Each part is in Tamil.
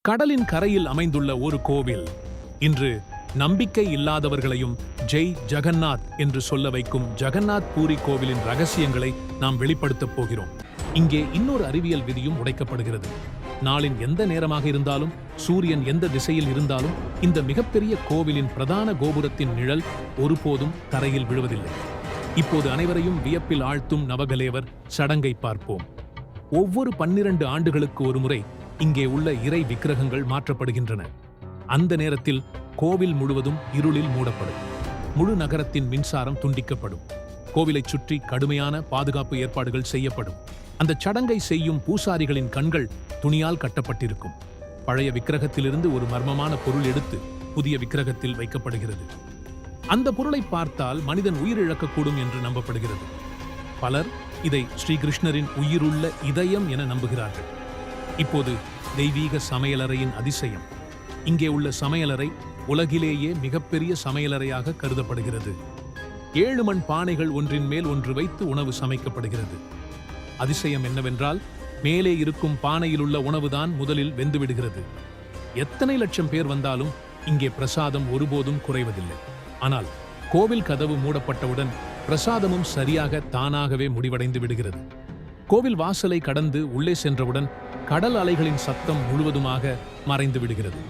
கடலின் கரையில் அமைந்துள்ள ஒரு கோவில் இன்று நம்பிக்கை இல்லாதவர்களையும் ஜெய் ஜெகநாத் என்று சொல்ல வைக்கும் ஜெகநாத் பூரி கோவிலின் ரகசியங்களை நாம் வெளிப்படுத்தப் போகிறோம். இங்கே இன்னொரு அறிவியல் விதியும் உடைக்கப்படுகிறது. நாளின் எந்த நேரமாக இருந்தாலும், சூரியன் எந்த திசையில் இருந்தாலும், இந்த மிகப்பெரிய கோவிலின் பிரதான கோபுரத்தின் நிழல் ஒருபோதும் தரையில் விழுவதில்லை. இப்போது அனைவரையும் வியப்பில் ஆழ்த்தும் நவகலேவர் சடங்கை பார்ப்போம். ஒவ்வொரு 12 ஆண்டுகளுக்கு ஒருமுறை இங்கே உள்ள இறை விக்கிரகங்கள் மாற்றப்படுகின்றன. அந்த நேரத்தில் கோவில் முழுவதும் இருளில் மூடப்படும். முழு நகரத்தின் மின்சாரம் துண்டிக்கப்படும். கோவிலைச் சுற்றி கடுமையான பாதுகாப்பு ஏற்பாடுகள் செய்யப்படும். அந்த சடங்கை செய்யும் பூசாரிகளின் கண்கள் துணியால் கட்டப்பட்டிருக்கும். பழைய விக்கிரகத்திலிருந்து ஒரு மர்மமான பொருள் எடுத்து புதிய விக்கிரகத்தில் வைக்கப்படுகிறது. அந்த பொருளை பார்த்தால் மனிதன் உயிரிழக்கக்கூடும் என்று நம்பப்படுகிறது. பலர் இதை ஸ்ரீகிருஷ்ணரின் உயிருள்ள இதயம் என நம்புகிறார்கள். இப்போது தெய்வீக சமையலறையின் அதிசயம். இங்கே உள்ள சமையலறை உலகிலேயே மிகப்பெரிய சமையலறையாக கருதப்படுகிறது. 7 மண் பானைகள் ஒன்றின் மேல் ஒன்று வைத்து உணவு சமைக்கப்படுகிறது. அதிசயம் என்னவென்றால், மேலே இருக்கும் பானையில் உள்ள உணவுதான் முதலில் வெந்துவிடுகிறது. எத்தனை லட்சம் பேர் வந்தாலும் இங்கே பிரசாதம் ஒருபோதும் குறைவதில்லை. ஆனால் கோவில் கதவு மூடப்பட்டவுடன் பிரசாதமும் சரியாக தானாகவே முடிவடைந்து விடுகிறது. கோவில் வாசலை கடந்து உள்ளே சென்றவுடன் கடல் அலைகளின் சத்தம் முழுவதுமாக மறைந்து விடுகிறது.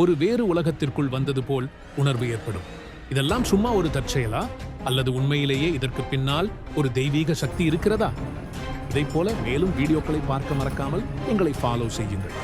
ஒரு வேறு உலகத்திற்குள் வந்தது போல் உணர்வு ஏற்படும். இதெல்லாம் சும்மா ஒரு தற்செயலா, அல்லது உண்மையிலேயே இதற்கு பின்னால் ஒரு தெய்வீக சக்தி இருக்கிறதா? இதைப்போல மேலும் வீடியோக்களை பார்க்க மறக்காமல் எங்களை ஃபாலோ செய்யுங்கள்.